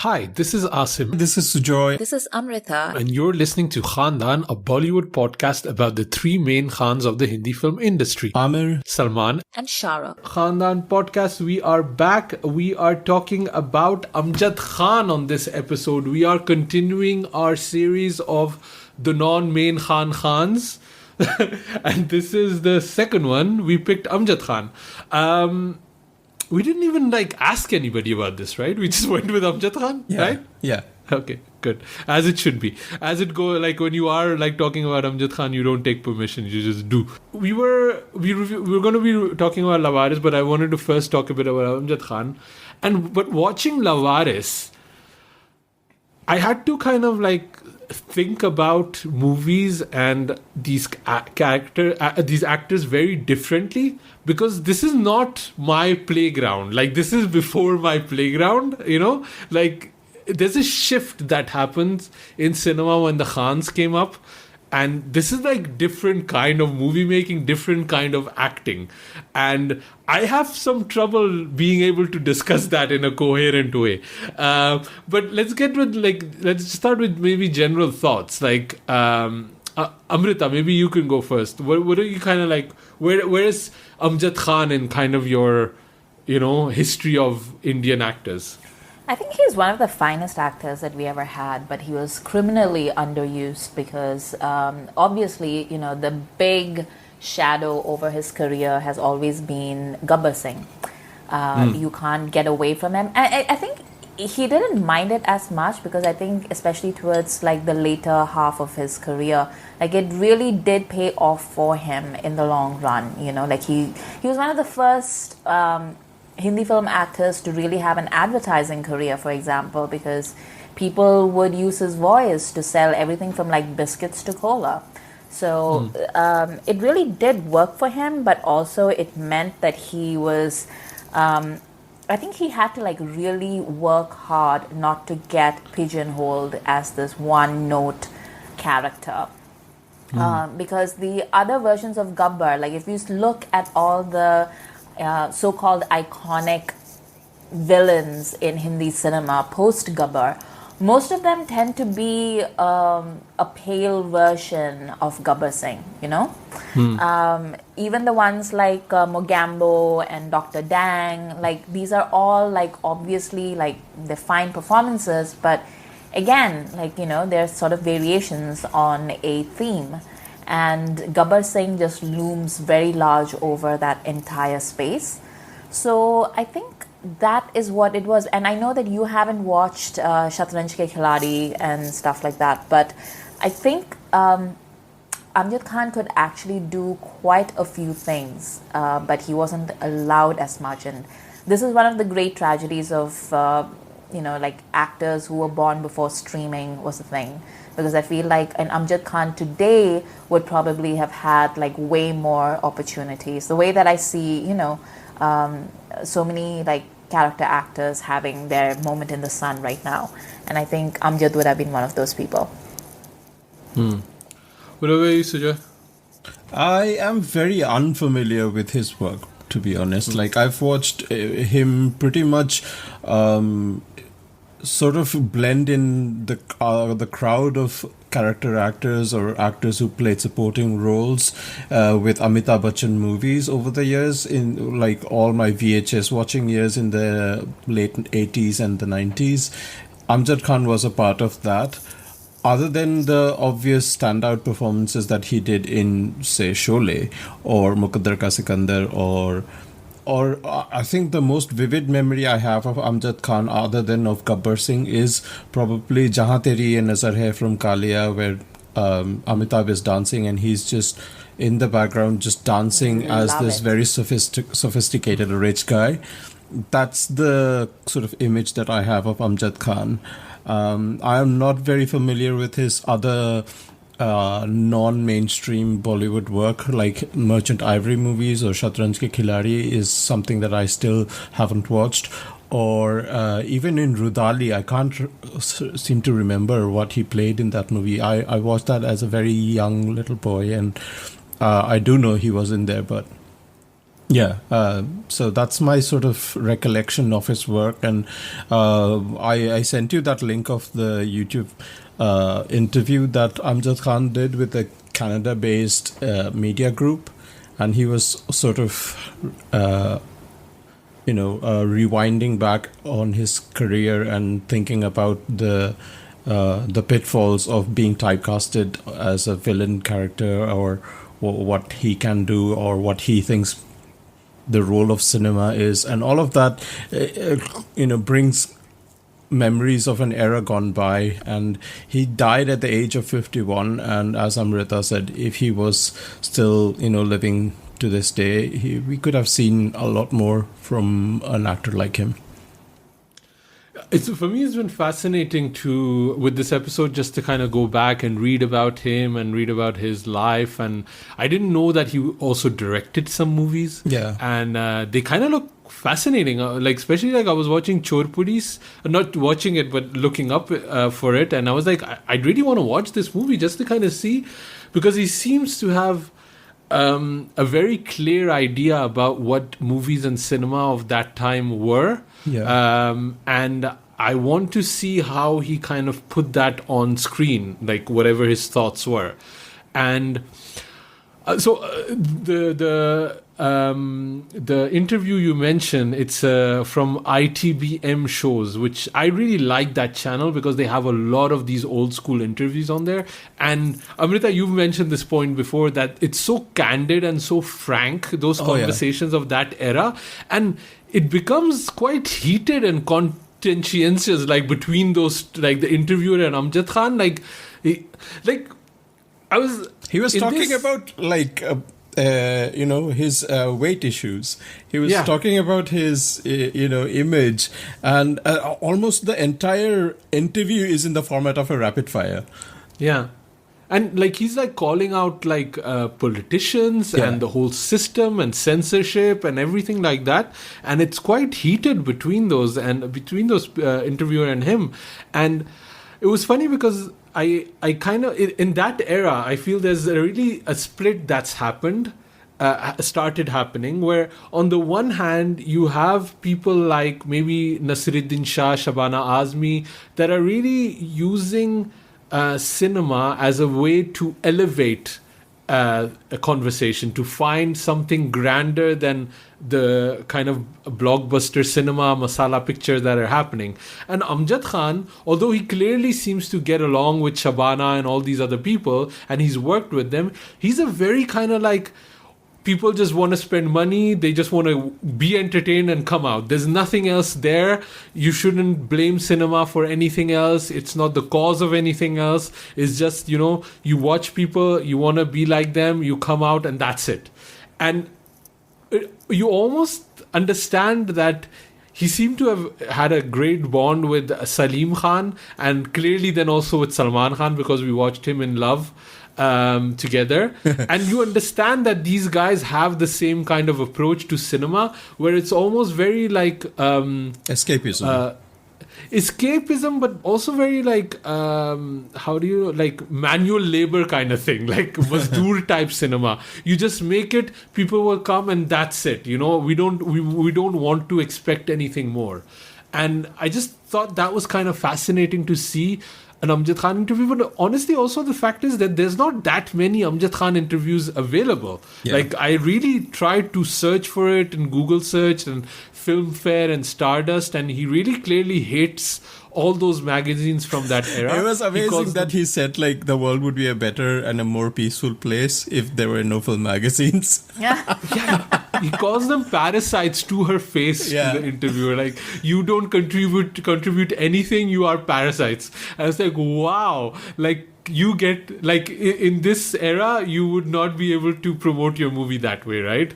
Hi, this is Asim. This is Sujoy. This is Amrita. And you're listening to Khandaan, a Bollywood podcast about the three main Khans of the Hindi film industry. Amir, Salman, and Shara. Khandaan podcast, we are back. We are talking about Amjad Khan on this episode. We are continuing our series of the non-main Khans. And this is the second one. We picked Amjad Khan. We didn't even ask anybody about this, right? We just went with Amjad Khan, right? Yeah. Okay, good. As it should be. As it go, when you are talking about Amjad Khan, you don't take permission, you just do. We were going to be talking about Laawaris, but I wanted to first talk a bit about Amjad Khan. But watching Laawaris, I had to kind of think about movies and these actors very differently, because this is not my playground. This is before my playground, there's a shift that happens in cinema when the Khans came up, and this is different kind of movie making, different kind of acting, and I have some trouble being able to discuss that in a coherent way. But let's start with maybe general thoughts. Amrita, maybe you can go first. What are you kind of where is Amjad Khan in kind of your, history of Indian actors? I think he's one of the finest actors that we ever had, but he was criminally underused because obviously, the big shadow over his career has always been Gabbar Singh. You can't get away from him. I think he didn't mind it as much because I think especially towards the later half of his career, it really did pay off for him in the long run. He was one of the first Hindi film actors to really have an advertising career, for example, because people would use his voice to sell everything from biscuits to cola. So it really did work for him, but also it meant that he was, I think he had to really work hard not to get pigeonholed as this one note character. Because the other versions of Gabbar, if you look at all the so-called iconic villains in Hindi cinema post-Gabbar, most of them tend to be a pale version of Gabbar Singh, even the ones like Mogambo and Dr. Dang, these are all obviously they're fine performances, but again, they're sort of variations on a theme. And Gabbar Singh just looms very large over that entire space. So I think that is what it was. And I know that you haven't watched Shatranj Ke Khiladi and stuff like that, but I think Amjad Khan could actually do quite a few things, but he wasn't allowed as much. And this is one of the great tragedies of, actors who were born before streaming was the thing. Because I feel an Amjad Khan today would probably have had way more opportunities. The way that I see, so many character actors having their moment in the sun right now. And I think Amjad would have been one of those people. What about you, Sujay? I am very unfamiliar with his work, to be honest. I've watched him pretty much sort of blend in the crowd of character actors or actors who played supporting roles with Amitabh Bachchan movies over the years, in all my VHS watching years in the late 80s and the 90s. Amjad Khan was a part of that. Other than the obvious standout performances that he did in, say, Sholay or Muqaddar Ka Sikandar, or I think the most vivid memory I have of Amjad Khan, other than of Gabbar Singh, is probably Jahan Teri Ye Nazar Hai from Kalia, where Amitabh is dancing and he's just in the background just dancing as this very sophisticated rich guy. That's the sort of image that I have of Amjad Khan. I am not very familiar with his other non-mainstream Bollywood work, like Merchant Ivory movies or Shatranj Ke Khiladi is something that I still haven't watched. or even in Rudali. I can't seem to remember what he played in that movie. I watched that as a very young little boy, and I do know he was in there, but yeah, so that's my sort of recollection of his work. And I sent you that link of the YouTube interview that Amjad Khan did with a Canada-based media group, and he was sort of rewinding back on his career and thinking about the pitfalls of being typecasted as a villain character, or what he can do, or what he thinks the role of cinema is, and all of that brings memories of an era gone by. And he died at the age of 51, and as Amrita said, if he was still living to this day, we could have seen a lot more from an actor like him. For me, it's been fascinating with this episode, just to kind of go back and read about him and read about his life. And I didn't know that he also directed some movies. Yeah. And they kind of look fascinating. Especially I was watching Chorpuris, not watching it, but looking up for it. And I was like, I really want to watch this movie just to kind of see, because he seems to have a very clear idea about what movies and cinema of that time were. Yeah. And I want to see how he kind of put that on screen, like whatever his thoughts were. And the interview you mentioned, it's from ITBM shows, which I really like that channel because they have a lot of these old school interviews on there. And Amrita, you've mentioned this point before, that it's so candid and so frank, those conversations of that era. And it becomes quite heated and contentious, between those, the interviewer and Amjad Khan. He was talking about his weight issues. He was talking about his image, and almost the entire interview is in the format of a rapid fire. Yeah. And he's calling out politicians and the whole system and censorship and everything like that. And it's quite heated between those interviewer and him. And it was funny because I kind of, in that era, I feel there's a split that's started happening, where on the one hand you have people like maybe Nasiruddin Shah, Shabana Azmi, that are really using cinema as a way to elevate a conversation, to find something grander than the kind of blockbuster cinema masala pictures that are happening. And Amjad Khan, although he clearly seems to get along with Shabana and all these other people, and he's worked with them, he's a very kind of people just want to spend money, they just want to be entertained and come out. There's nothing else there. You shouldn't blame cinema for anything else. It's not the cause of anything else. It's just, you watch people, you want to be like them, you come out, and that's it. And you almost understand that he seemed to have had a great bond with Salim Khan, and clearly then also with Salman Khan, because we watched him in Love together. And you understand that these guys have the same kind of approach to cinema, where it's almost very escapism, but also very manual labor kind of thing, Mazdoor type cinema. You just make it, people will come, and that's it. We don't want to expect anything more. And I just thought that was kind of fascinating to see an Amjad Khan interview. But honestly, also the fact is that there's not that many Amjad Khan interviews available. Yeah. I really tried to search for it in Google search and Filmfare and Stardust, and he really clearly hates all those magazines from that era. It was amazing that he said the world would be a better and a more peaceful place if there were no film magazines. Yeah. He calls them parasites to her face, to the interviewer. You don't contribute anything, you are parasites. I was like, wow. You get, in this era, you would not be able to promote your movie that way, right?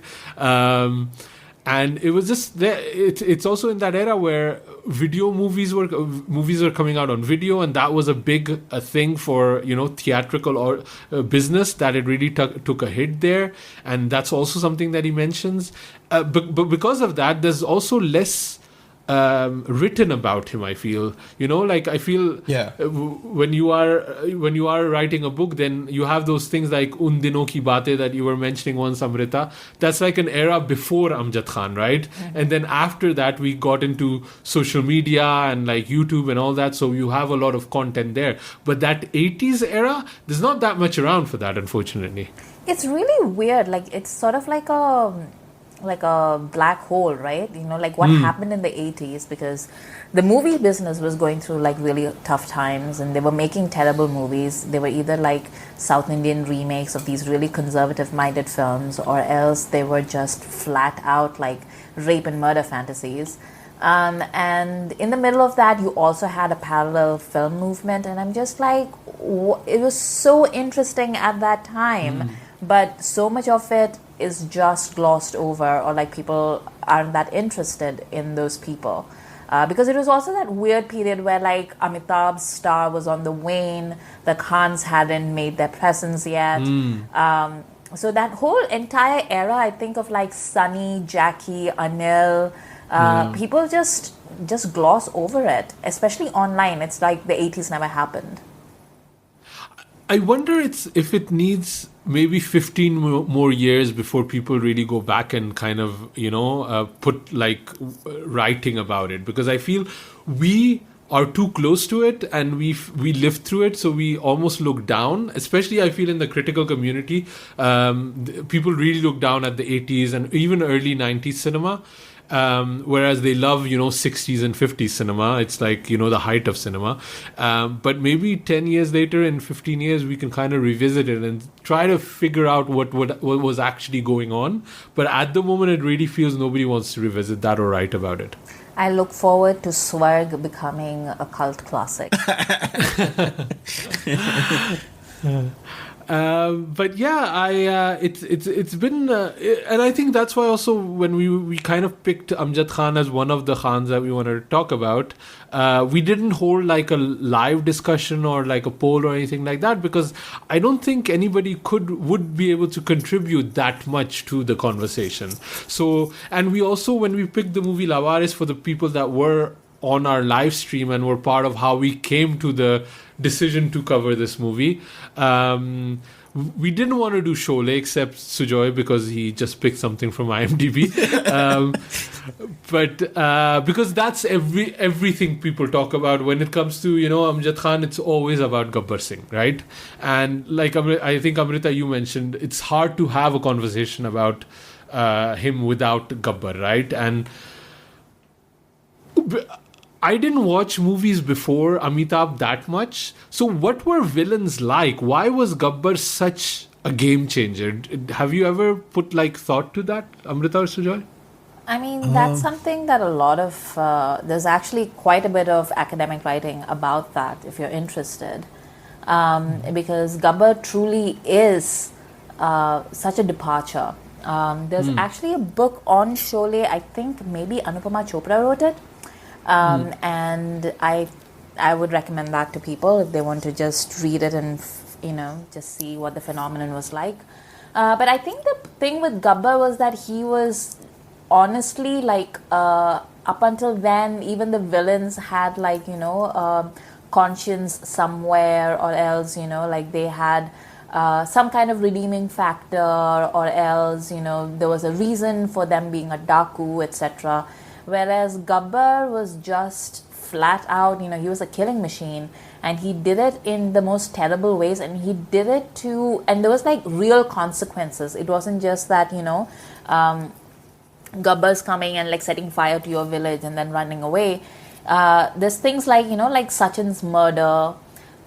And it was just there. It's also in that era where movies were coming out on video, and that was a big thing for theatrical or business, that it really took a hit there. And that's also something that he mentions. But because of that, there's also less written about him. I feel, I feel when you are writing a book, then you have those things like Un Dino Ki Baatein that you were mentioning once, Amrita. That's like an era before Amjad Khan, right? And then after that we got into social media and like YouTube and all that, so you have a lot of content there. But that 80s era, there's not that much around for that, unfortunately. It's really weird. Like, it's sort of like a black hole, right? Like what happened in the 80s, because the movie business was going through like really tough times, and they were making terrible movies. They were either like South Indian remakes of these really conservative minded films, or else they were just flat out like rape and murder fantasies. And in the middle of that, you also had a parallel film movement, and I'm just like, it was so interesting at that time, but so much of it is just glossed over, or like people aren't that interested in those people. Because it was also that weird period where like Amitabh's star was on the wane, the Khans hadn't made their presence yet. So that whole entire era, I think of like Sunny, Jackie, Anil, people just gloss over it, especially online. It's like the 80s never happened. I wonder if it needs maybe 15 more years before people really go back and kind of, put like writing about it. Because I feel we are too close to it and we lived through it, so we almost look down. Especially I feel in the critical community, people really look down at the 80s and even early 90s cinema. Whereas they love, 60s and 50s cinema. It's like, the height of cinema. But maybe 10 years later, in 15 years, we can kind of revisit it and try to figure out what was actually going on. But at the moment, it really feels nobody wants to revisit that or write about it. I look forward to Swarg becoming a cult classic. But yeah, it's been, and I think that's why also when we kind of picked Amjad Khan as one of the Khans that we wanted to talk about, we didn't hold like a live discussion or like a poll or anything like that, because I don't think anybody would be able to contribute that much to the conversation. So, and we also, when we picked the movie Laawaris, for the people that were on our live stream and were part of how we came to the decision to cover this movie, we didn't want to do Sholay except Sujoy, because he just picked something from IMDb. But because that's everything people talk about when it comes to Amjad Khan, it's always about Gabbar Singh, right? And like I think Amrita, you mentioned, it's hard to have a conversation about him without Gabbar, right? And I didn't watch movies before Amitabh that much. So what were villains like? Why was Gabbar such a game changer? Have you ever put like thought to that, Amrita or Sujoy? I mean, that's something that a lot of, there's actually quite a bit of academic writing about that, if you're interested. Because Gabbar truly is such a departure. There's actually a book on Sholay. I think maybe Anupama Chopra wrote it. And I would recommend that to people if they want to just read it and, just see what the phenomenon was like. But I think the thing with Gabbar was that he was honestly like, up until then, even the villains had like, conscience somewhere, or else, like they had some kind of redeeming factor, or else, there was a reason for them being a Daku, etc. Whereas Gabbar was just flat out, he was a killing machine, and he did it in the most terrible ways, and he did it and there was like real consequences. It wasn't just that, Gabbar's coming and like setting fire to your village and then running away. There's things like, like Sachin's murder,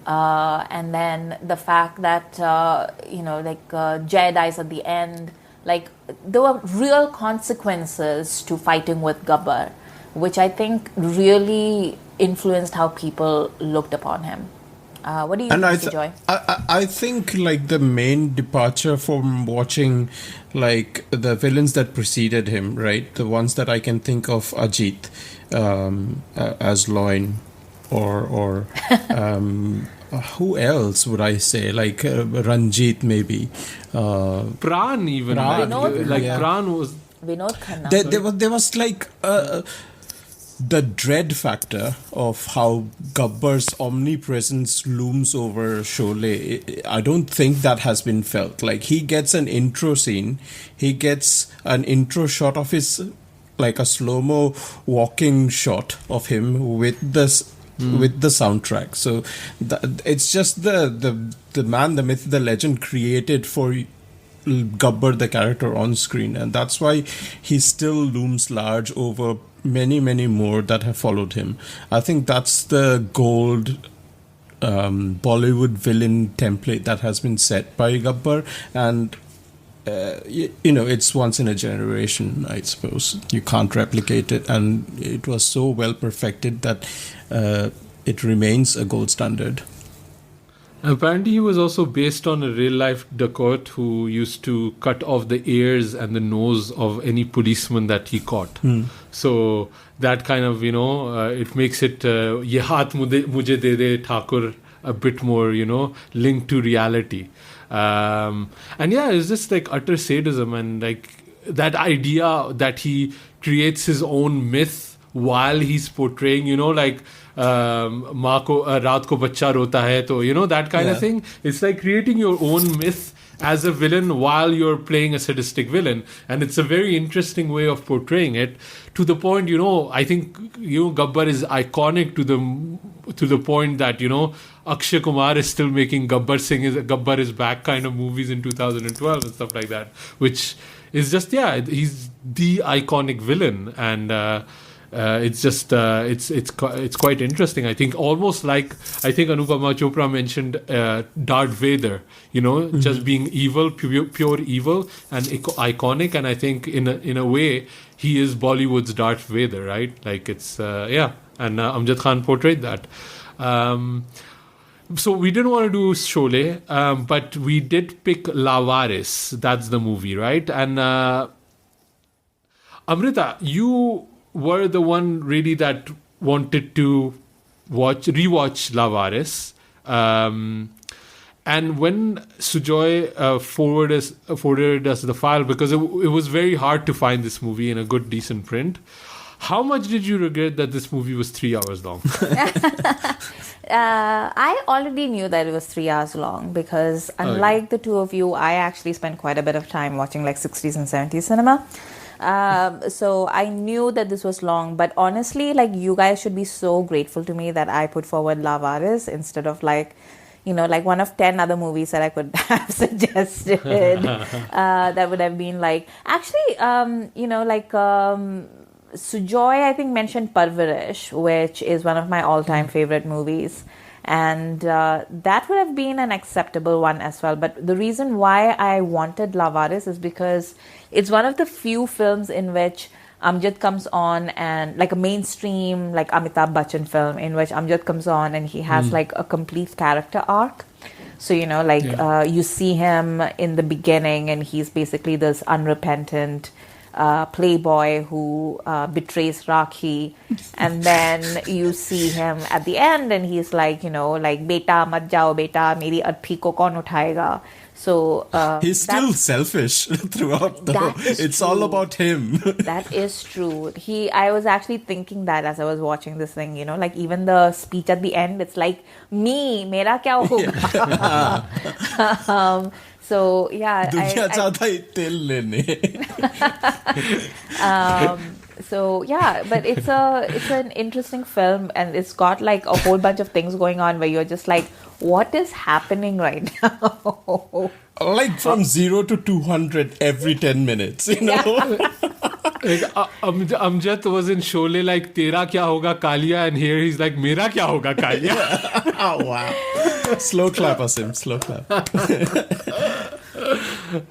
and then the fact that, Jay dies at the end. Like, there were real consequences to fighting with Gabbar, which I think really influenced how people looked upon him. What do you think, Joy? I think like the main departure from watching like the villains that preceded him, right? The ones that I can think of, Ajit as Loin, or who else would I say? Like Ranjit, maybe. Pran, even. Pran. Pran was. Vinod Khanna. There was like the dread factor of how Gabbar's omnipresence looms over Sholay, I don't think that has been felt. Like, he gets an intro scene, he gets an intro shot of his, like a slow-mo walking shot of him with this with the soundtrack. So it's just the man, the myth, the legend created for Gabbar the character on screen, and that's why he still looms large over many more that have followed him. I think that's the gold Bollywood villain template that has been set by Gabbar, and it's once in a generation, I suppose. You can't replicate it, and it was so well perfected that it remains a gold standard. Apparently, he was also based on a real-life dacoit who used to cut off the ears and the nose of any policeman that he caught. So that kind of, it makes it "Ye haath mujhe de de Thakur" a bit more, linked to reality. And yeah, it's just like utter sadism, and like that idea that he creates his own myth while he's portraying, माँ को रात को बच्चा रोता है, तो that kind of thing. It's like creating your own myth as a villain while you're playing a sadistic villain, and it's a very interesting way of portraying it, to the point, I think Gabbar is iconic to the point that Akshay Kumar is still making Gabbar is back kind of movies in 2012 and stuff like that, which is just he's the iconic villain, and it's just it's quite interesting. I think almost like Anupama Chopra mentioned Darth Vader, just being evil, pure evil, and iconic. And I think in a way he is Bollywood's Darth Vader, right? Like it's and Amjad Khan portrayed that. So we didn't want to do Sholay, but we did pick Laawaris. That's the movie, right? And Amrita, you were the one really that wanted to rewatch Laawaris. And when Sujoy forwarded us the file, because it was very hard to find this movie in a good, decent print, how much did you regret that this movie was 3 hours long? I already knew that it was 3 hours long, because unlike the two of you, I actually spent quite a bit of time watching like 60s and 70s cinema. So I knew that this was long, but honestly, like, you guys should be so grateful to me that I put forward Laawaris instead of like one of 10 other movies that I could have suggested. That would have been like, actually, Sujoy, I think, mentioned Parvarish, which is one of my all-time favorite movies. And that would have been an acceptable one as well. But the reason why I wanted Laawaris is because it's one of the few films in which Amjad comes on, and like a mainstream, like Amitabh Bachchan film, in which Amjad comes on and he has like a complete character arc. So, you see him in the beginning and he's basically this unrepentant playboy who betrays Rakhee, and then you see him at the end and he's like, beta mat jao beta, meri arthi ko kaun uthayega. So he's still selfish throughout. It's true. All about him. That is true. I was actually thinking that as I was watching this thing, like even the speech at the end, it's like, me, mera kya hoga? So yeah, so yeah, but it's an interesting film, and it's got like a whole bunch of things going on where you're just like, what is happening right now? Like from 0 to 200 every 10 minutes, Like, Amjad was in Sholay like, Tera kya hoga Kalia, and here he's like, Mera kya hoga Kalia. Oh, wow. Slow clap, Asim, slow clap.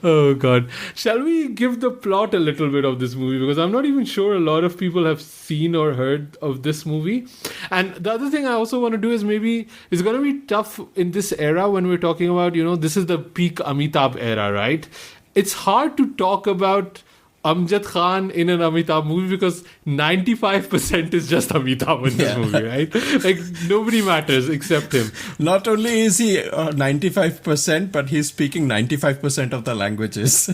Oh God. Shall we give the plot a little bit of this movie? Because I'm not even sure a lot of people have seen or heard of this movie. And the other thing I also want to do is, maybe it's going to be tough in this era when we're talking about, this is the peak Amitabh era, right? It's hard to talk about Amjad Khan in an Amitabh movie because 95% is just Amitabh in this movie, right? Like, nobody matters except him. Not only is he 95%, but he's speaking 95% of the languages.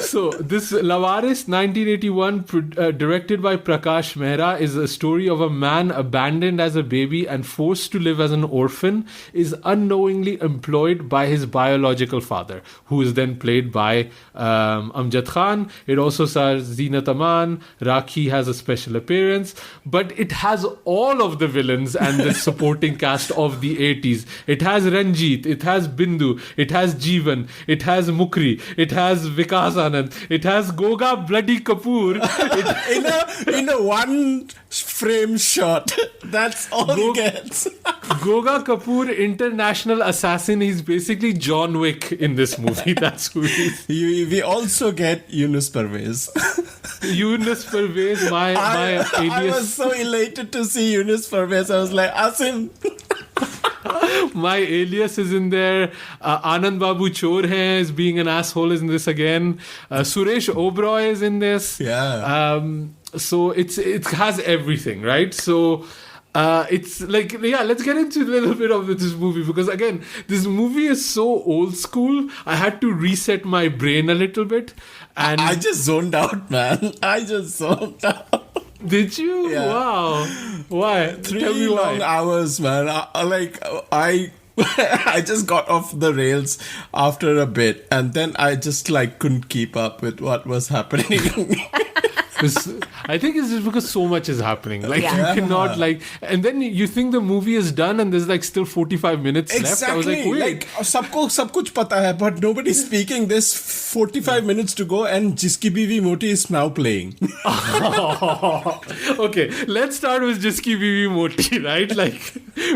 So this Laawaris 1981 directed by Prakash Mehra is a story of a man abandoned as a baby and forced to live as an orphan is unknowingly employed by his biological father, who is then played by Amjad Khan. It also stars Zeenat Aman. Rakhee has a special appearance, but it has all of the villains and the supporting cast of the 80s. It has Ranjit, it has Bindu, it has Jeevan, it has Mukri, it has Vikas Anand, it has Goga Bloody Kapoor. in a one frame shot. That's all he gets. Goga Kapoor, international assassin. He's basically John Wick in this movie. That's who he is. We also get Yunus Pervez. Yunus Pervez, my alias. I was so elated to see Yunus Pervez. I was like, Asim. My alias is in there. Anand Babu Chor hai is being an asshole is in this again. Suresh Oberoi is in this. Yeah. So it has everything, right? So it's like, yeah, let's get into a little bit of this movie, because again, this movie is so old school. I had to reset my brain a little bit, and I just zoned out, man. I just zoned out. Did you? Yeah. Wow. Why? 3 Tell me long why. hours, man. I I just got off the rails after a bit, and then I just like couldn't keep up with what was happening. I think it's just because so much is happening. Like Yeah. you cannot like, and then you think the movie is done, and there's like still 45 minutes left. I was like, Exactly. wait. Like सबको सब कुछ पता है, but nobody's speaking. There's 45 minutes to go, and Jiski Bivi Moti is now playing. Okay, let's start with Jiski Bivi Moti, right? Like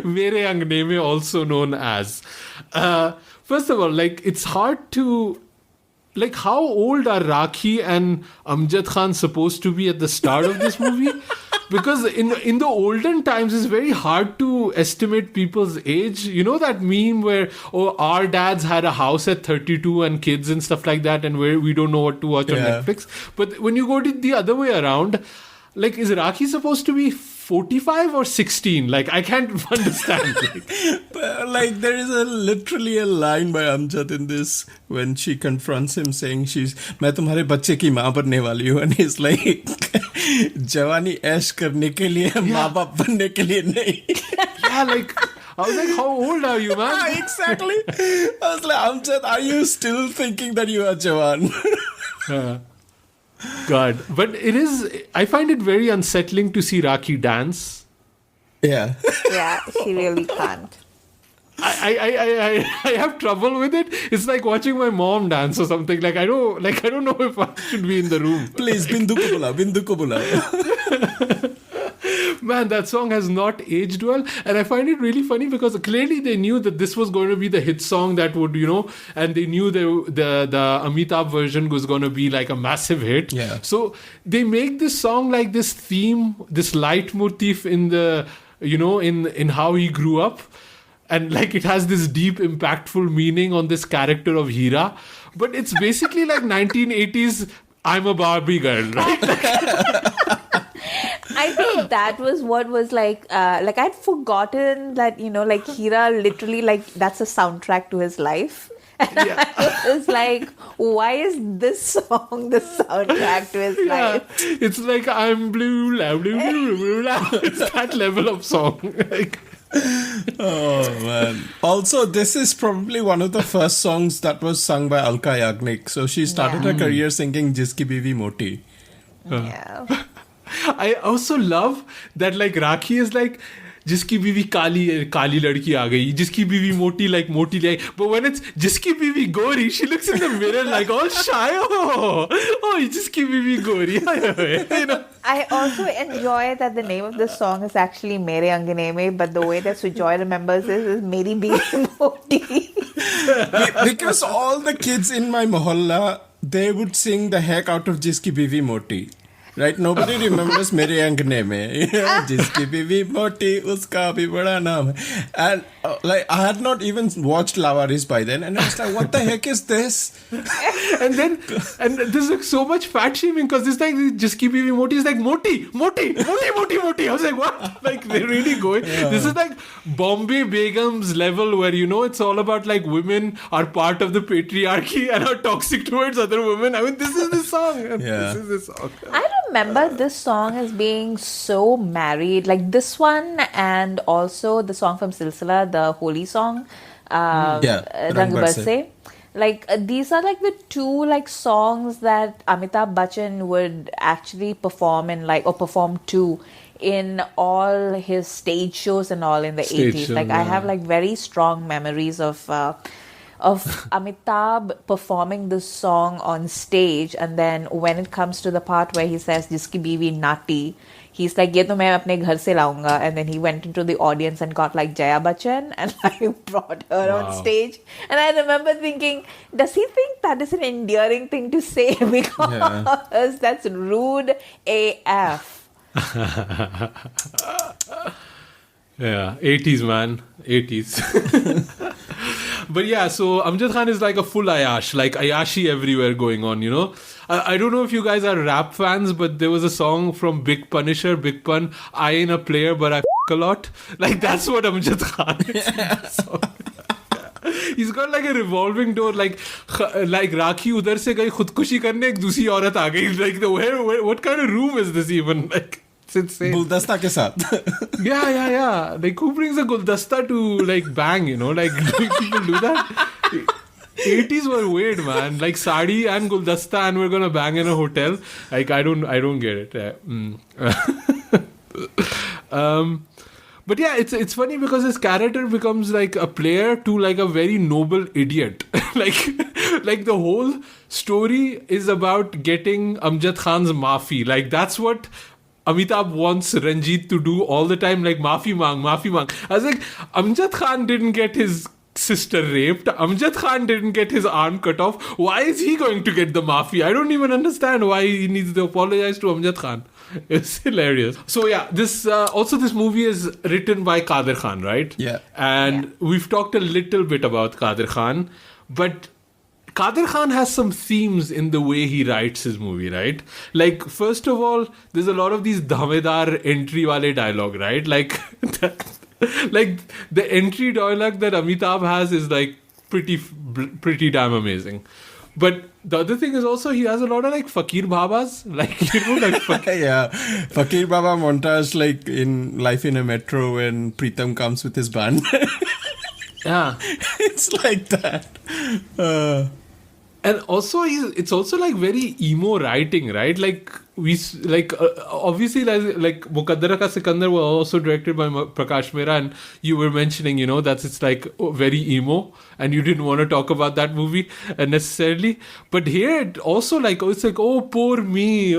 Mere Angne Mein, also known as. First of all, like it's hard to. Like, how old are Rakhee and Amjad Khan supposed to be at the start of this movie? Because in the olden times, it's very hard to estimate people's age. You know that meme where, oh, our dads had a house at 32 and kids and stuff like that, and where we don't know what to watch on Yeah. Netflix. But when you go to the other way around, like, is Rakhee supposed to be 45 or 16? Like, I can't understand. Like there is literally a line by Amjad in this when she confronts him saying मैं तुम्हारे बच्चे की माँ बनने वाली हूँ, and he's like जवानी ऐश करने के लिए, माँ बाप बनने के लिए नहीं. Yeah, like, I was like, how old are you, man? Yeah, exactly. I was like, Amjad, are you still thinking that you are Jawan? God. But it is, I find it very unsettling to see Rakhee dance. Yeah. Yeah, she really can't. I have trouble with it. It's like watching my mom dance or something. Like I don't know if I should be in the room. Please, Bindu ko bula. Man, that song has not aged well, and I find it really funny because clearly they knew that this was going to be the hit song that would, and they knew the Amitabh version was going to be like a massive hit. Yeah. So they make this song like this theme, this leitmotif in the, in how he grew up. And like it has this deep, impactful meaning on this character of Hira. But it's basically like 1980s, I'm a Barbie girl, right? I think that was what was like I'd forgotten that, like Hira literally, like, that's a soundtrack to his life. And Yeah. I was like, why is this song the soundtrack to his life? It's like I'm blue, la, blue, blue, blue, la. It's that level of song. Like, Oh man. Also, this is probably one of the first songs that was sung by Alka Yagnik. So she started her career singing Jiski Bivi Moti. Yeah. I also love that like Rakhee is like, जिसकी बीवी काली लड़की आ गई, जिसकी बीवी मोटी लाई, but when it's जिसकी बीवी गोरी, she looks in the mirror like all shy. Oh, जिसकी बीवी गोरी. I also enjoy that the name of the song is actually Mere Angane Mein, but the way that Sujoy remembers this is Meri Bibi Moti. Because all the kids in my mohalla, they would sing the heck out of Jiski Bivi Moti. Right, nobody remembers Mere Angne Mein. Jiski bhi moti, uska bhi bada naam hai. And like I had not even watched Laawaris by then, and I was like, what the heck is this? and there's like so much fat shaming because this like Jiski bhi moti is like moti. I was like, what? Like they're really going. Yeah. This is like Bombay Begum's level where it's all about like women are part of the patriarchy and are toxic towards other women. I mean, this is the song. Yeah. This is the song. I remember this song as being so married, like this one and also the song from Silsila, the holy song, Rang Barse. Like these are like the two like songs that Amitabh Bachchan would actually perform in perform to in all his stage shows and all in the 80s. Like I have like very strong memories of Amitabh performing this song on stage, and then when it comes to the part where he says Jiski Biwi Nati, he's like, ye to main apne ghar se launga, and then he went into the audience and got like Jaya Bachchan and like brought her on stage. And I remember thinking, does he think that is an endearing thing to say? Because that's rude AF. Yeah, 80s man, 80s. But yeah, so Amjad Khan is like a full Ayash, like Ayashi everywhere going on, I don't know if you guys are rap fans, but there was a song from Big Punisher, Big Pun, I ain't a player, but I f*** a lot. Like, that's what Amjad Khan is. He's got like a revolving door, like Rakhee udhar se gayi khudkushi karne, ek dusri aurat aa gayi. Like, what kind of room is this even? Like, it's insane. Guldasta ke saath. Yeah. Like, who brings a guldasta to like bang, Like, do people do that? 80s were weird, man. Like sari and guldasta, and we're gonna bang in a hotel. Like, I don't get it. But yeah, it's funny because his character becomes like a player to like a very noble idiot. like the whole story is about getting Amjad Khan's maafi. Like, that's what Amitabh wants Ranjit to do all the time. Like, maafi mang. I was like, Amjad Khan didn't get his sister raped. Amjad Khan didn't get his arm cut off. Why is he going to get the maafi? I don't even understand why he needs to apologize to Amjad Khan. It's hilarious. So yeah, this movie is written by Kader Khan, right? Yeah. And we've talked a little bit about Kader Khan, but Kader Khan has some themes in the way he writes his movie, right? Like, first of all, there's a lot of these dhamedar entry wale dialogue, right? Like, like the entry dialogue that Amitabh has is like pretty damn amazing. But the other thing is also he has a lot of like Fakir Babas, like yeah, Fakir Baba montage, like in Life in a Metro when Pritam comes with his band. Yeah, it's like that. And also it's also like very emo writing, right? Like obviously like Muqaddara Ka Sikandar was also directed by Prakash Mehra, and you were mentioning that it's like very emo, and you didn't want to talk about that movie necessarily. But here it also it's like, oh poor me,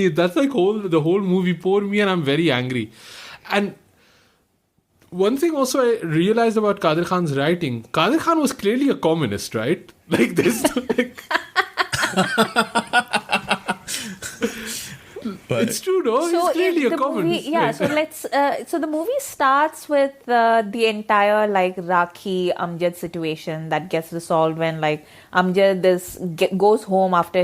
that's like the whole movie, poor me, and I'm very angry. And one thing also I realized about Kader Khan's writing, Kader Khan was clearly a communist, right? Like this. It's true, no? So he's clearly a communist. So the movie starts with the entire like Rakhee Amjad situation that gets resolved when like Amjad goes home after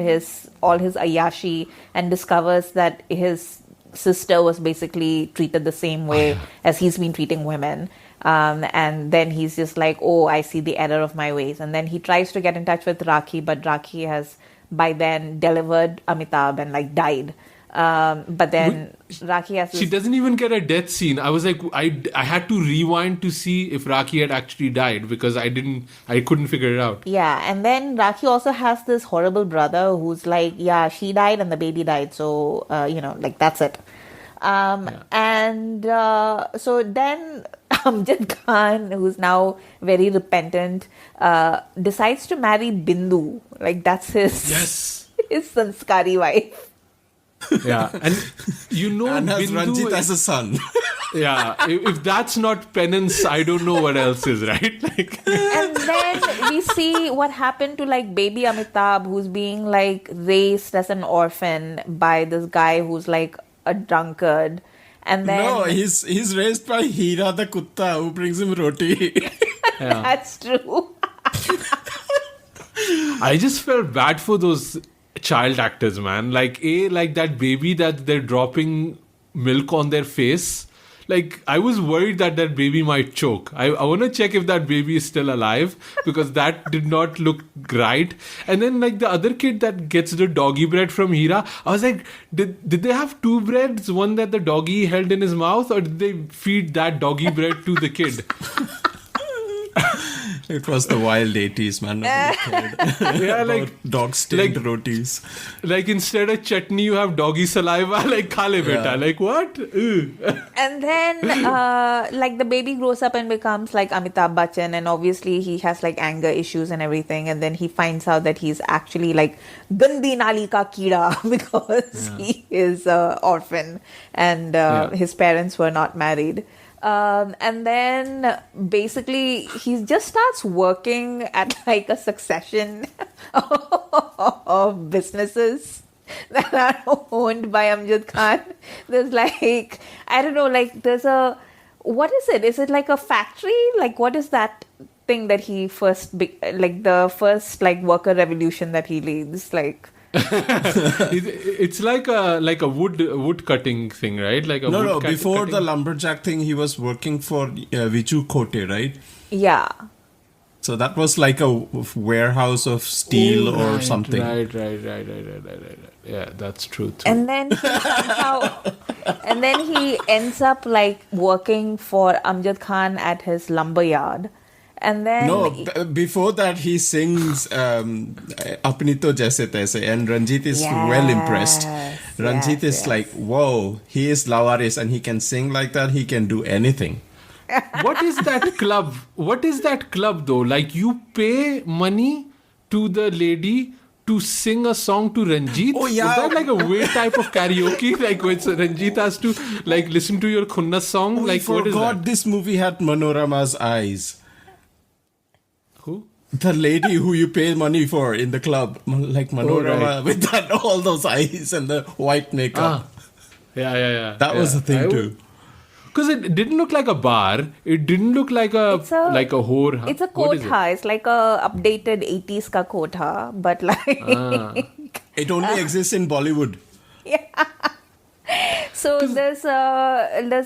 all his Ayashi and discovers that his sister was basically treated the same way as he's been treating women. And then he's just like, oh, I see the error of my ways. And then he tries to get in touch with Rakhee, but Rakhee has by then delivered Amitabh and like died. But then Rakhee has she doesn't even get a death scene. I was like, I had to rewind to see if Rakhee had actually died because I couldn't figure it out. Yeah, and then Rakhee also has this horrible brother who's like, yeah, she died and the baby died, so like that's it. And so then Amjad Khan, who's now very repentant, decides to marry Bindu. Like that's his sanskari wife. Yeah, and and has Bindu Ranjit as a son. Yeah, if that's not penance, I don't know what else is, right? Like, And then we see what happened to like baby Amitabh, who's being like raised as an orphan by this guy who's like a drunkard. And then No, he's raised by Hira the Kutta, who brings him roti. yeah. that's true. I just felt bad for those child actors, man. Like that baby that they're dropping milk on their face. Like, I was worried that baby might choke. I want to check if that baby is still alive, because that did not look right. And then, like, the other kid that gets the doggy bread from Hira, I was like, did they have two breads? One that the doggy held in his mouth, or did they feed that doggy bread to the kid? It was the wild 80s, man. Nobody cared Yeah, about like, dog-steamed rotis. like, instead of chutney, you have doggy saliva. Like, khale beta. Like, what? Ugh. And then, like, the baby grows up and becomes like Amitabh Bachchan, and obviously he has like anger issues and everything. And then he finds out that he's actually like Gandi Nali ka Kida because he is orphan and his parents were not married. And then basically he just starts working at like a succession of businesses that are owned by Amjad Khan. There's like, I don't know, like there's what is it? Is it like a factory? Like what is that thing that he like the first like worker revolution that he leads? Like... It's like a wood cutting thing, right? Like a No, wood before cutting. the lumberjack thing, he was working for Vichu Kote, right? Yeah. So that was like a warehouse of steel or something. Right. Yeah, that's true. And then he ends up like working for Amjad Khan at his lumber yard. And then before that he sings Apni To Jaise Taise, and Ranjit is well impressed. Ranjit is like, whoa, he is Laawaris and he can sing like that, he can do anything. What is that club? What is that club though? Like, you pay money to the lady to sing a song to Ranjit? Oh, yeah. Is that like a weird type of karaoke? Like, when Ranjit has to like listen to your Khunna song? Like, what is that? This movie had Manorama's eyes. Who? The lady who you pay money for in the club, like Manorama, right. with that, all those eyes and the white makeup. Yeah. That was the thing too. Because it didn't look like a bar. It didn't look like a whore. It's a kotha. It's like a updated 80s ka kotha, but like it only exists in Bollywood. Yeah. So there's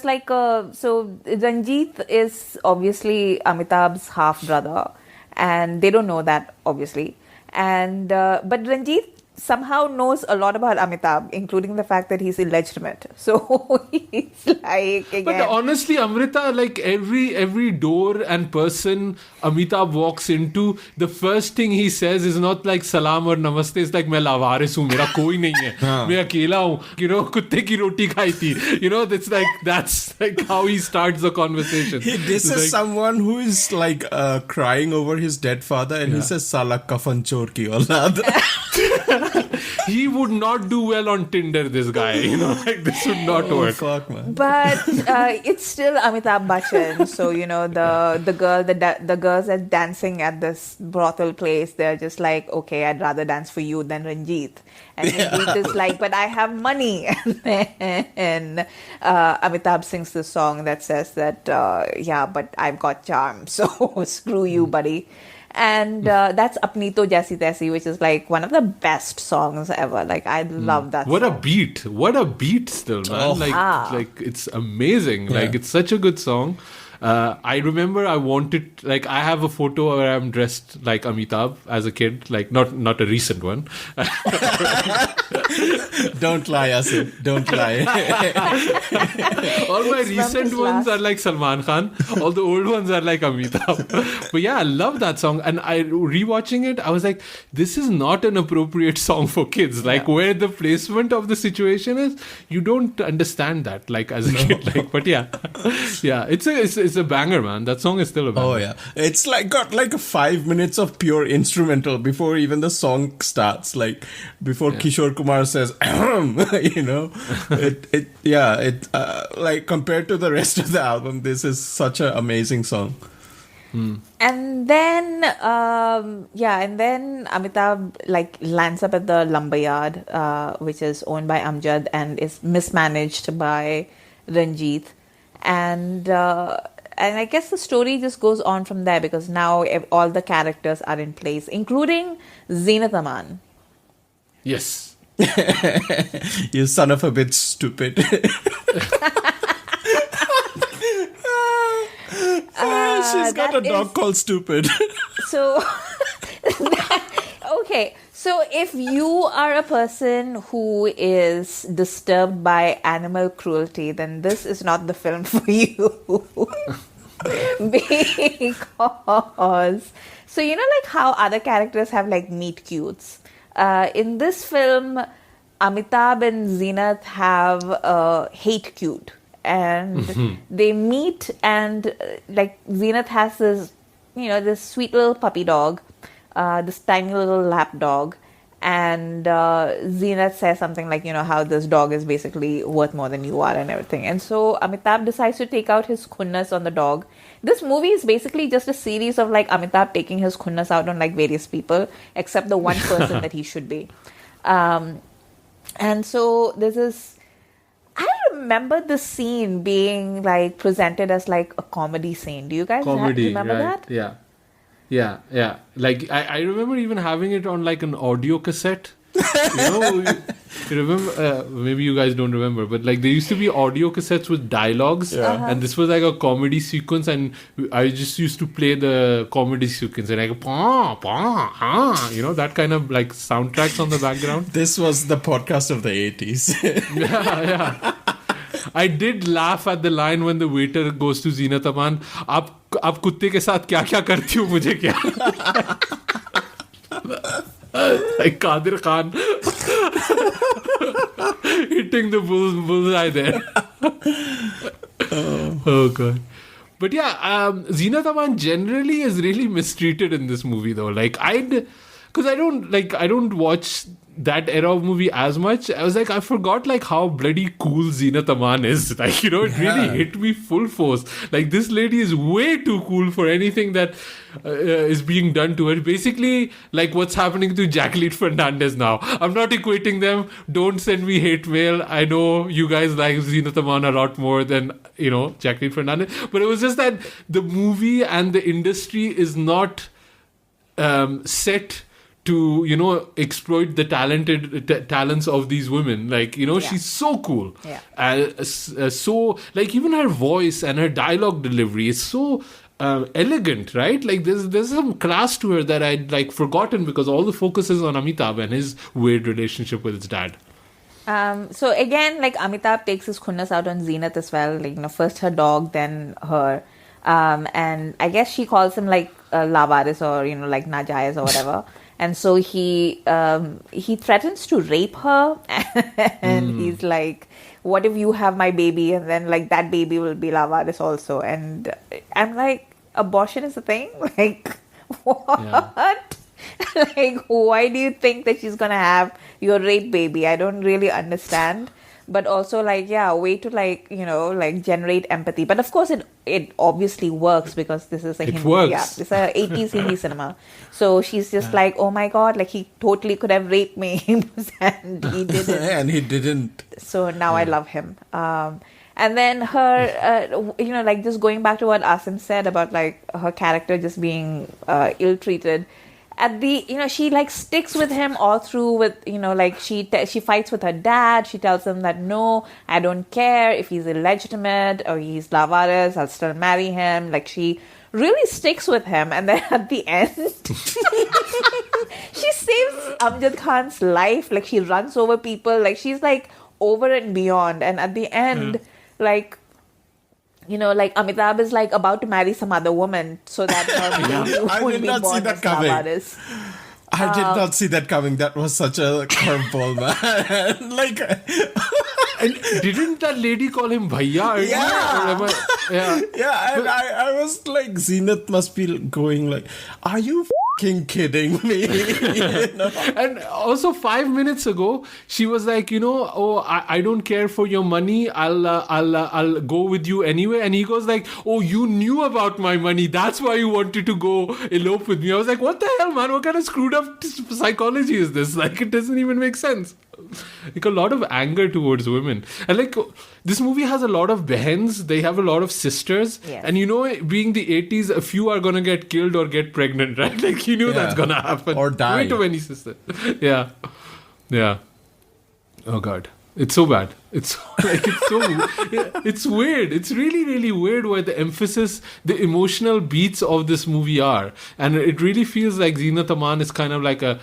like so Ranjit is obviously Amitabh's half brother, and they don't know that obviously, and but Ranjit somehow knows a lot about Amitabh, including the fact that he's illegitimate. So he's like, again. But honestly, Amrita, like every door and person Amitabh walks into, the first thing he says is not like salam or namaste. It's like, मैं लावारिस हूँ, मेरा कोई नहीं है, मैं अकेला हूँ, you know, कुत्ते की रोटी खाई थी. You know, that's like how he starts the conversation. This is like, someone who is like crying over his dead father, and he says, "Sala kafan chor ki aulad." He would not do well on Tinder, this guy. You know, like, this would not work. Fuck, man. But it's still Amitabh Bachchan. So, you know, the girls are dancing at this brothel place. They're just like, okay, I'd rather dance for you than Ranjit. And Ranjit is like, but I have money. And Amitabh sings this song that says that, yeah, but I've got charm. So screw you, buddy. And that's Apni To Jaisi Taisi, which is like one of the best songs ever. Like, I love that What song. a beat still, man. Like it's amazing. Yeah. Like, it's such a good song. I remember I wanted, like, I have a photo where I'm dressed like Amitabh as a kid, like not a recent one. Don't lie, Asim. Don't lie. All my It's recent Memphis ones last. are like Salman Khan. All the old ones are like Amitabh. But yeah, I love that song. And I rewatching it, I was like, this is not an appropriate song for kids. Like, where the placement of the situation is, you don't understand that, like, as a kid. Like, but yeah, it's a banger, man. That song is still a banger. Oh yeah, it's like got like 5 minutes of pure instrumental before even the song starts. Like before Kishore Kumar guitar says, like compared to the rest of the album, this is such an amazing song. And then, Amitabh like lands up at the lumberyard, which is owned by Amjad and is mismanaged by Ranjit. And I guess the story just goes on from there because now all the characters are in place, including Zeenat Aman. Yes. You son of a bitch, stupid. She's got a dog called Stupid. So, okay. So if you are a person who is disturbed by animal cruelty, then this is not the film for you. Because, so you know like how other characters have like meet cutes. In this film, Amitabh and Zeenat have a hate cute. And they meet and like Zeenat has this, this sweet little puppy dog, this tiny little lap dog. And Zeenat says something like, how this dog is basically worth more than you are and everything. And so Amitabh decides to take out his khunnas on the dog. This movie is basically just a series of like Amitabh taking his khunnas out on like various people, except the one person that he should be. And so this is, I remember the scene being like presented as like a comedy scene. Do you guys remember that? Yeah. Like I remember even having it on like an audio cassette. You remember? Maybe you guys don't remember, but like there used to be audio cassettes with dialogues, and this was like a comedy sequence, and I just used to play the comedy sequence and like that kind of like soundtracks on the background. This was the podcast of the 80s. Yeah. I did laugh at the line when the waiter goes to Zeenat Aman, आप कुत्ते के साथ क्या करती हो मुझे क्या? Like Qadir Khan hitting the bullseye there. Oh god. But yeah, Zeenat Aman generally is really mistreated in this movie though. Like because I don't watch that era of movie as much. I was like, I forgot like how bloody cool Zeenat Aman is. Like, it really hit me full force. Like, this lady is way too cool for anything that is being done to her. Basically, like what's happening to Jacqueline Fernandez now. I'm not equating them. Don't send me hate mail. I know you guys like Zeenat Aman a lot more than, Jacqueline Fernandez. But it was just that the movie and the industry is not set to exploit the talents of these women. Like she's so cool. So like even her voice and her dialogue delivery is so elegant, right? Like there's some class to her that I'd like forgotten because all the focus is on Amitabh and his weird relationship with his dad. So again, like Amitabh takes his khunnas out on Zeenat as well. Like first her dog, then her, and I guess she calls him like Laawaris or like Najayaz or whatever. And so he threatens to rape her, and he's like, "What if you have my baby, and then like that baby will be Laawaris also?" And I'm like, "Abortion is a thing? Like, what? Yeah. Like, why do you think that she's gonna have your rape baby? I don't really understand." But also like, way to like, like generate empathy. But of course it obviously works because this is a Hindi, this is a 80s Hindi cinema. So she's just like, oh my God, like he totally could have raped me and he didn't. And he didn't. So now I love him. And then her, like just going back to what Asim said about like her character just being ill-treated. At the, she like sticks with him all through with, like she fights with her dad. She tells him that, no, I don't care if he's illegitimate or he's Laawaris, I'll still marry him. Like she really sticks with him. And then at the end, she saves Amjad Khan's life. Like she runs over people. Like she's like over and beyond. And at the end, like, like Amitabh is like about to marry some other woman so that her would be born as Laawaris. I did not see that coming. That was such a curveball, man. Like, and didn't that lady call him Bhaiya? Yeah. And I was like, Zeenat must be going like, are you kidding me? And also 5 minutes ago, she was like, oh, I don't care for your money. I'll go with you anyway. And he goes like, oh, you knew about my money. That's why you wanted to go elope with me. I was like, what the hell, man? What kind of screwed up psychology is this? Like, it doesn't even make sense. Like a lot of anger towards women. And like this movie has a lot of behens. They have a lot of sisters. Yes. And being the 80s, a few are going to get killed or get pregnant, right? Like you knew that's going to happen. Or die. Way too many sisters. Yeah. Yeah. Oh God. It's so bad. It's like it's weird. It's really, really weird where the emphasis, the emotional beats of this movie are. And it really feels like Zeenat Aman is kind of like a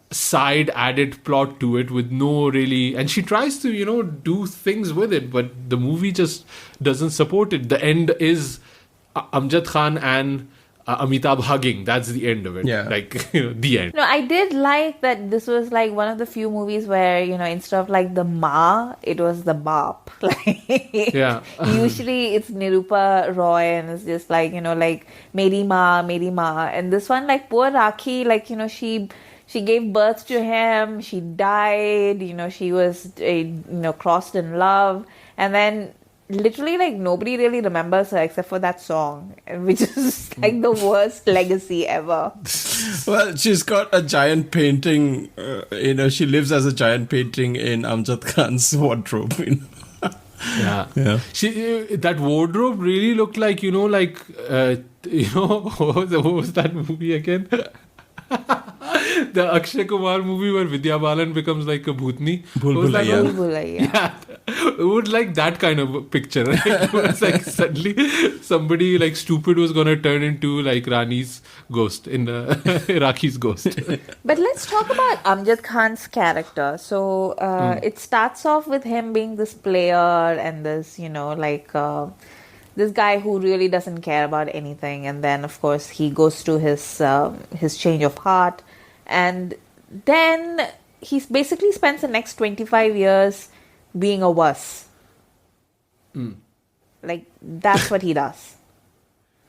side added plot to it with no really, and she tries to do things with it, but the movie just doesn't support it. The end is Amjad Khan and Amitabh hugging. That's the end of it. Yeah. Like the end. No, I did like that this was like one of the few movies where, instead of like the ma, it was the bap. Like, Yeah. usually it's Nirupa Roy and it's just like, like, Meri ma. And this one, like, poor Rakhee, like, she gave birth to him, she died, she was, crossed in love. And then literally, like, nobody really remembers her except for that song, which is like the worst legacy ever. Well, she's got a giant painting, she lives as a giant painting in Amjad Khan's wardrobe. Yeah. That wardrobe really looked like, what was that movie again? The Akshay Kumar movie where Vidya Balan becomes like a bhutni. Bhul-Bhulaiya. Yeah. It would like that kind of a picture, right? It was like suddenly somebody like stupid was gonna turn into like Rani's ghost in Rakhi's ghost. But let's talk about Amjad Khan's character. So it starts off with him being this player and this, this guy who really doesn't care about anything. And then, of course, he goes through his change of heart. And then he basically spends the next 25 years being a wuss. Like, that's what he does.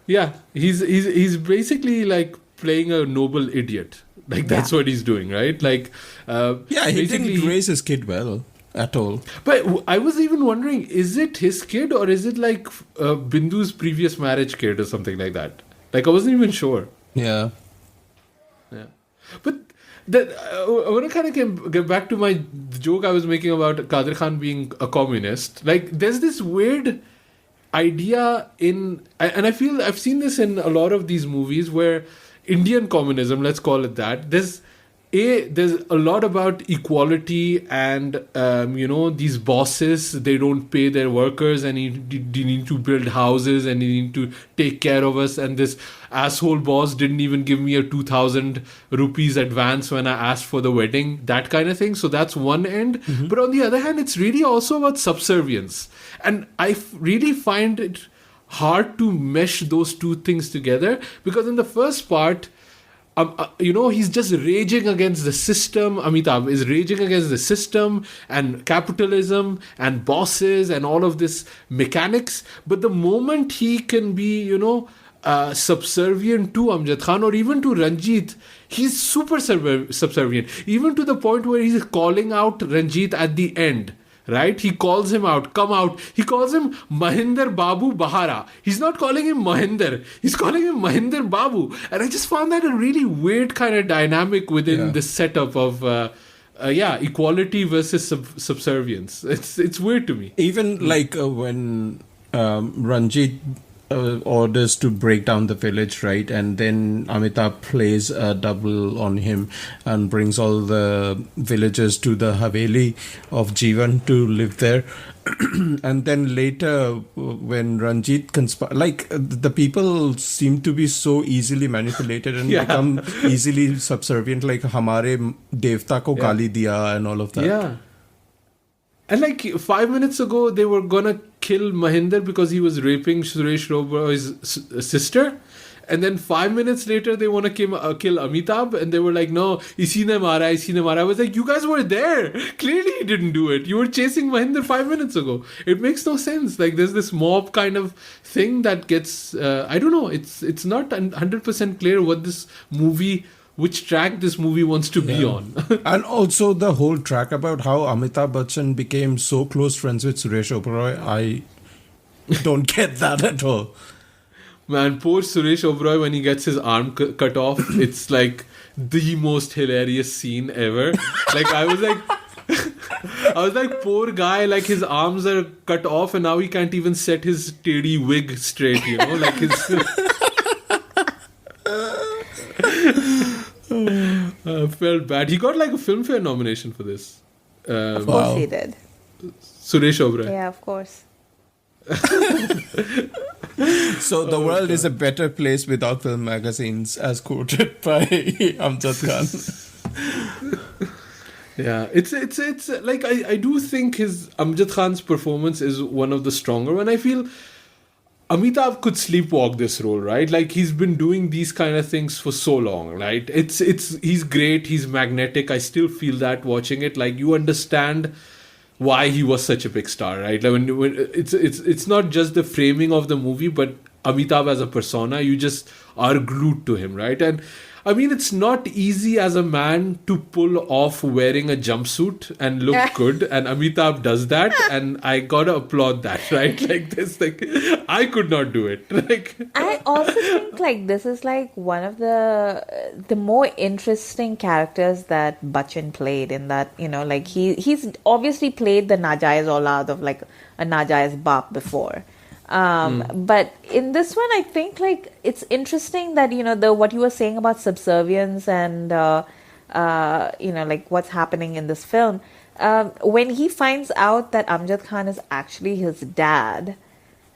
Yeah, he's basically like playing a noble idiot. Like, that's what he's doing, right? Like, he didn't raise his kid well at all. But I was even wondering, is it his kid or is it like Bindu's previous marriage kid or something like that? Like, I wasn't even sure. Yeah. But I want to kind of get back to my joke I was making about Kadir Khan being a communist. Like, there's this weird idea and I feel I've seen this in a lot of these movies where Indian communism, let's call it that, there's a lot about equality and these bosses, they don't pay their workers and they need to build houses and they need to take care of us, and this asshole boss didn't even give me a 2,000 rupees advance when I asked for the wedding, that kind of thing. So that's one end. But on the other hand, it's really also about subservience, and I really find it hard to mesh those two things together, because in the first part, he's just raging against the system. Amitabh is raging against the system and capitalism and bosses and all of this mechanics. But the moment he can be, subservient to Amjad Khan or even to Ranjit, he's super subservient. Even to the point where he's calling out Ranjit at the end. Right? He calls him out, come out. He calls him Mahinder Babu Bahara. He's not calling him Mahinder. He's calling him Mahinder Babu. And I just found that a really weird kind of dynamic within this setup of, equality versus subservience. It's weird to me. Even like when Ranjit orders to break down the village, right? And then Amitabh plays a double on him and brings all the villagers to the Haveli of Jeevan to live there. And then later, when Ranjit the people seem to be so easily manipulated and become easily subservient, like Hamare Devta ko gali diya and all of that. Yeah. And like 5 minutes ago, they were gonna kill Mahinder because he was raping Suresh Oberoi's sister. And then 5 minutes later, they want to kill Amitabh, and they were like, "No, isi ne mara, isi ne mara." I was like, "You guys were there. Clearly, he didn't do it. You were chasing Mahinder 5 minutes ago. It makes no sense. Like, there's this mob kind of thing that gets. I don't know. It's not 100% clear what this movie." Which track this movie wants to be on. And also the whole track about how Amitabh Bachchan became so close friends with Suresh Oberoi, I don't get that at all. Man, poor Suresh Oberoi, when he gets his arm cut off, it's like the most hilarious scene ever. Like, I was like, poor guy, like his arms are cut off and now he can't even set his teddy wig straight, you know, like his... I felt bad. He got like a Filmfare nomination for this. Of course he did. Suresh Oberoi. Yeah, of course. So the world is a better place without film magazines, as quoted by Amjad Khan. Yeah, it's like I do think his Amjad Khan's performance is one of the stronger one. I feel Amitabh could sleepwalk this role, right? Like, he's been doing these kind of things for so long, right? He's great, he's magnetic. I still feel that watching it. Like, you understand why he was such a big star, right? Like, when it's not just the framing of the movie, but Amitabh as a persona. You just are glued to him, right? And I mean, it's not easy as a man to pull off wearing a jumpsuit and look good, and Amitabh does that, and I gotta applaud that, right? Like this, like I could not do it. Like, I also think like this is like one of the more interesting characters that Bachchan played, in that, you know, like he's obviously played the Najaiz Aulad of like a Najaiz Baap before. But in this one, I think like it's interesting that, you know, what you were saying about subservience and you know, like what's happening in this film, when he finds out that Amjad Khan is actually his dad,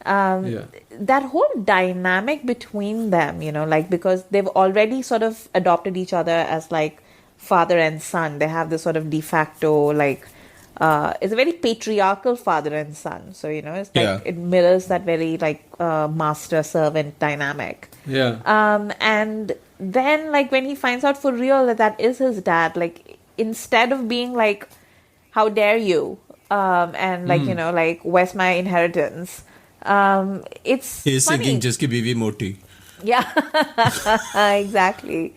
that whole dynamic between them, you know, like, because they've already sort of adopted each other as like father and son. They have this sort of de facto like it's a very patriarchal father and son. So, you know, it's like it mirrors that very like master-servant dynamic. Yeah. And then like when he finds out for real that that is his dad, like instead of being like, how dare you? And like, you know, like, where's my inheritance? It's He's funny. singing Jiski Biwi Moti. Yeah, exactly.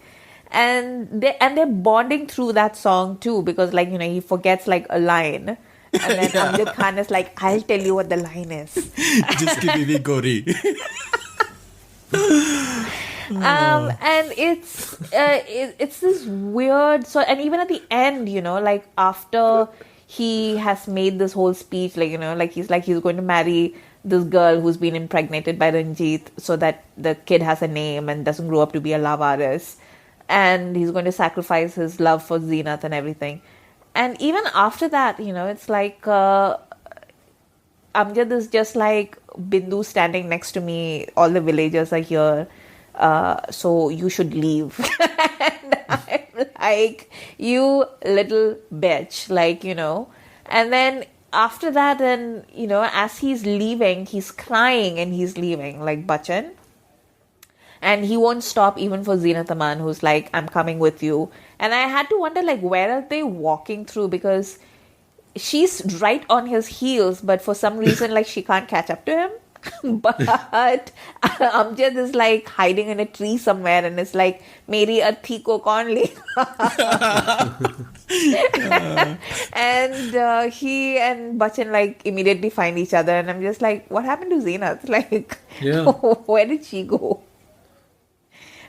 And they're bonding through that song too, because like, you know, he forgets like a line, and then Amjad Khan is like, I'll tell you what the line is. Jiski Biwi Gori. And it's this weird, so, and even at the end, you know, like after he has made this whole speech, like, you know, like he's going to marry this girl who's been impregnated by Ranjit so that the kid has a name and doesn't grow up to be a Laawaris. And he's going to sacrifice his love for Zeenat and everything. And even after that, you know, it's like Amjad is just like, Bindu standing next to me, all the villagers are here, so you should leave. And I'm like, you little bitch, like, you know. And then after that, and, you know, as he's leaving, he's crying and he's leaving, like Bachchan. And he won't stop even for Zeenat Aman, who's like, I'm coming with you. And I had to wonder, like, where are they walking through? Because she's right on his heels, but for some reason, like, she can't catch up to him. But Amjad is like hiding in a tree somewhere and it's like, Meri arthi ko kaun lega? And he and Bachchan like immediately find each other, and I'm just like, what happened to Zeenat? Like, where did she go?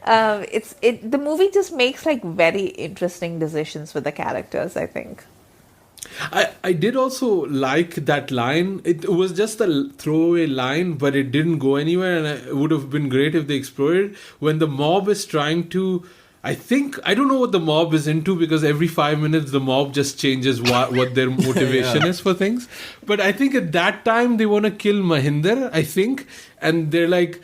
The movie just makes like very interesting decisions with the characters, I think. I did also like that line. It was just a throwaway line, but it didn't go anywhere, and it would have been great if they explored it. When the mob is trying to I don't know what the mob is into, because every 5 minutes the mob just changes what their motivation is for things. But I think at that time they want to kill Mahinder, I think. And they're like,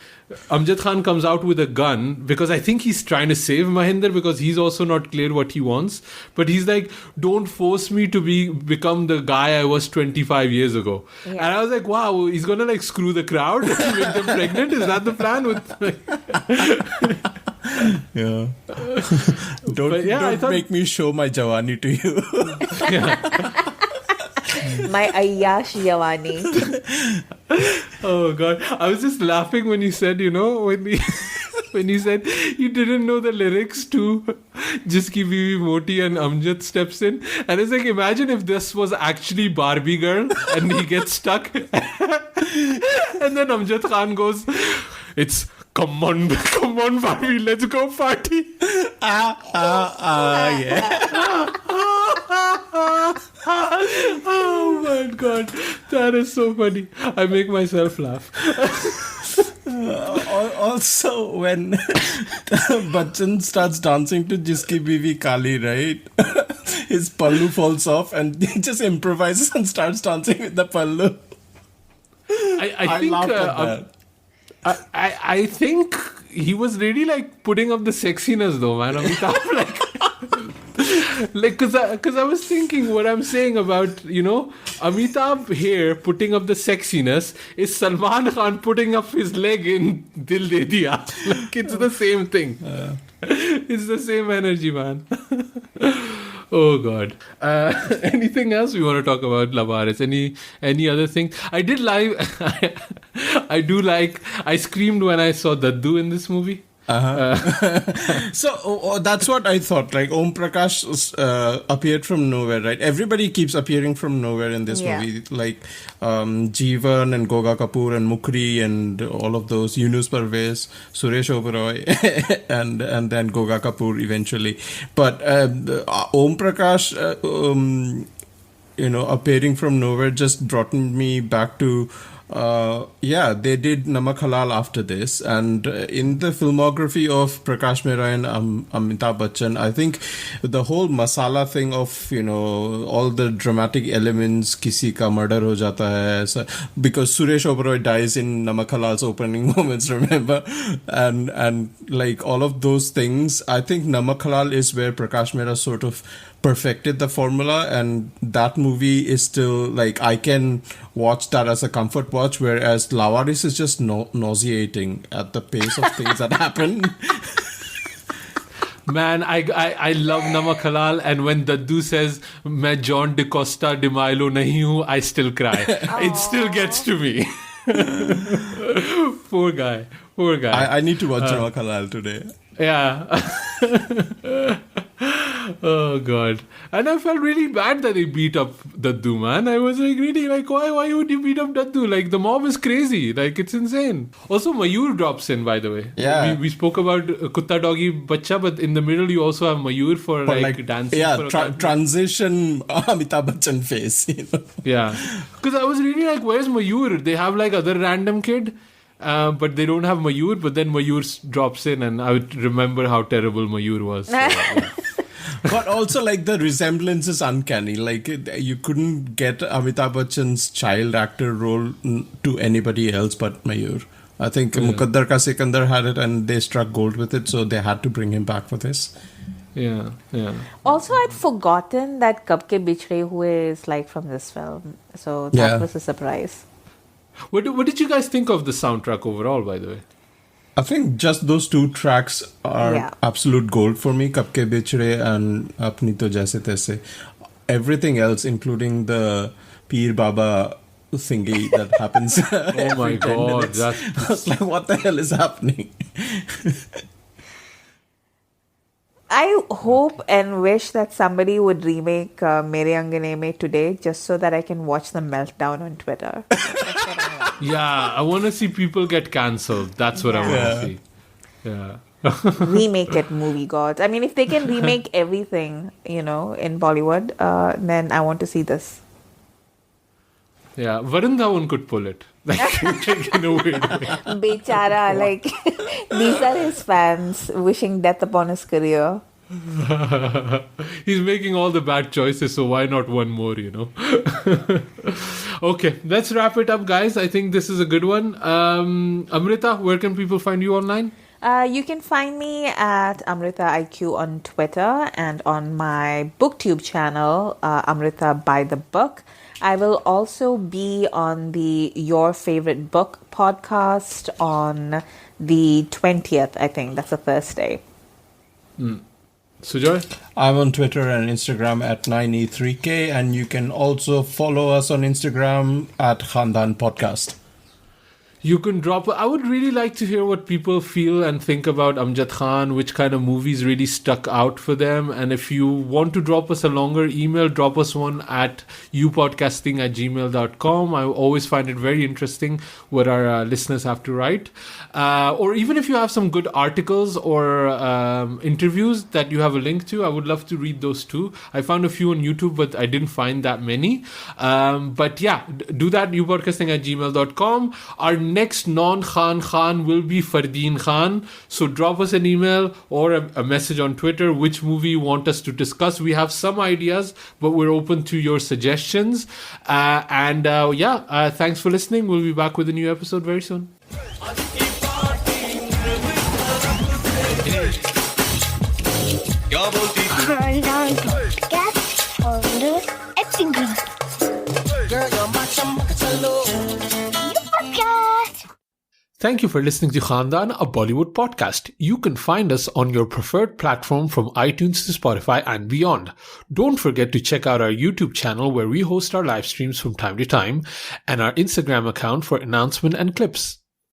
Amjad Khan comes out with a gun because I think he's trying to save Mahinder, because he's also not clear what he wants. But he's like, don't force me to become the guy I was 25 years ago. Yeah. And I was like, wow, he's going to like screw the crowd and make them pregnant? Is that the plan? Yeah. Don't make me show my Jawani to you. My Ayyash Yawani. Oh God. I was just laughing when you said, when he said you didn't know the lyrics to Jiski Biwi Moti and Amjad steps in. And it's like, imagine if this was actually Barbie girl and he gets stuck. And then Amjad Khan goes, it's come on Barbie, let's go party. Yeah. Oh my God, that is so funny. I make myself laugh. Also, when Bachchan starts dancing to Jiski Biwi Kali, right? His pallu falls off and he just improvises and starts dancing with the pallu. I think laughed at that. I think he was really like putting up the sexiness though, man. Amitabh, because I was thinking what I'm saying about, Amitabh here putting up the sexiness is Salman Khan putting up his leg in Dil De Diya. Like, it's the same thing. It's the same energy, man. Oh God. Anything else we want to talk about Laawaris? Any other thing? I did like. I screamed when I saw Daddu in this movie. So that's what I thought. Like Om Prakash appeared from nowhere, right? Everybody keeps appearing from nowhere in this movie. Like Jeevan and Goga Kapoor and Mukri and all of those. Yunus Parvez, Suresh Oberoi, and then Goga Kapoor eventually. But Om Prakash, appearing from nowhere just brought me back to. They did Namak Halal after this, and in the filmography of Prakash Mehra and Amitabh Bachchan, I think the whole masala thing of all the dramatic elements, kisi ka murder ho jata hai, because Suresh Oberoi dies in Namak Halal's opening moments, remember, and like all of those things. I think Namak Halal is where Prakash Mehra sort of perfected the formula, and that movie is still like I can watch that as a comfort watch, whereas Laawaris is just nauseating at the pace of things that happen. Man, I love Namak Halal, and when Daddu says "Main John DeCosta de Milo nahi hu," I still cry. It still gets to me. Poor guy. I need to watch Namak Halal today. Yeah. Oh God. And I felt really bad that they beat up Daddu, man. I was like, really, like, why would you beat up Daddu? Like, the mob is crazy. Like, it's insane. Also, Mayur drops in, by the way. Yeah. We spoke about Kutta Doggy Bacha, but in the middle you also have Mayur for like dancing. Yeah, transition Amitabh Bachchan face. Yeah. Because I was really like, where's Mayur? They have like other random kid. But they don't have Mayur, but then Mayur drops in, and I would remember how terrible Mayur was. So, yeah. But also, like, the resemblance is uncanny. Like, you couldn't get Amitabh Bachchan's child actor role to anybody else but Mayur. I think Mukaddar Ka Sikandar had it, and they struck gold with it, so they had to bring him back for this. Yeah. Also, I'd forgotten that Kab Ke Bichhde Hue is like from this film. So that was a surprise. What did you guys think of the soundtrack overall, by the way? I think just those two tracks are absolute gold for me, Kab Ke Bichhde and Apni To Jaise Taise. Everything else, including the Peer Baba thingy that happens oh my God. I was like, what the hell is happening? I hope and wish that somebody would remake Mere Angane Mein today, just so that I can watch the meltdown on Twitter. Yeah, I want to see people get cancelled. That's what I want to see. Yeah. Remake it, movie gods. I mean, if they can remake everything, in Bollywood, then I want to see this. Yeah, Varun Dhawan could pull it. Like in a weird way. Bechara, like these are his fans wishing death upon his career. He's making all the bad choices, so why not one more, Okay, let's wrap it up, guys. I think this is a good one. Amrita, where can people find you online? You can find me at Amrita IQ on Twitter and on my BookTube channel, Amrita by the Book. I will also be on the Your Favorite Book podcast on the 20th, I think. That's a Thursday. Sujoy? I'm on Twitter and Instagram at 9e3k, and you can also follow us on Instagram at Khandaan Podcast. You can drop... I would really like to hear what people feel and think about Amjad Khan, which kind of movies really stuck out for them. And if you want to drop us a longer email, drop us one at youpodcasting@gmail.com. I always find it very interesting what our listeners have to write. Or even if you have some good articles or interviews that you have a link to, I would love to read those too. I found a few on YouTube, but I didn't find that many. But yeah, do that, youpodcasting@gmail.com. Our next non-Khan will be Fardeen Khan. So drop us an email or a message on Twitter which movie you want us to discuss. We have some ideas, but we're open to your suggestions. Thanks for listening. We'll be back with a new episode very soon. Khandaan Podcast और execrable. Thank you for listening to Khandaan, a Bollywood podcast. You can find us on your preferred platform from iTunes to Spotify and beyond. Don't forget to check out our YouTube channel where we host our live streams from time to time and our Instagram account for announcement and clips.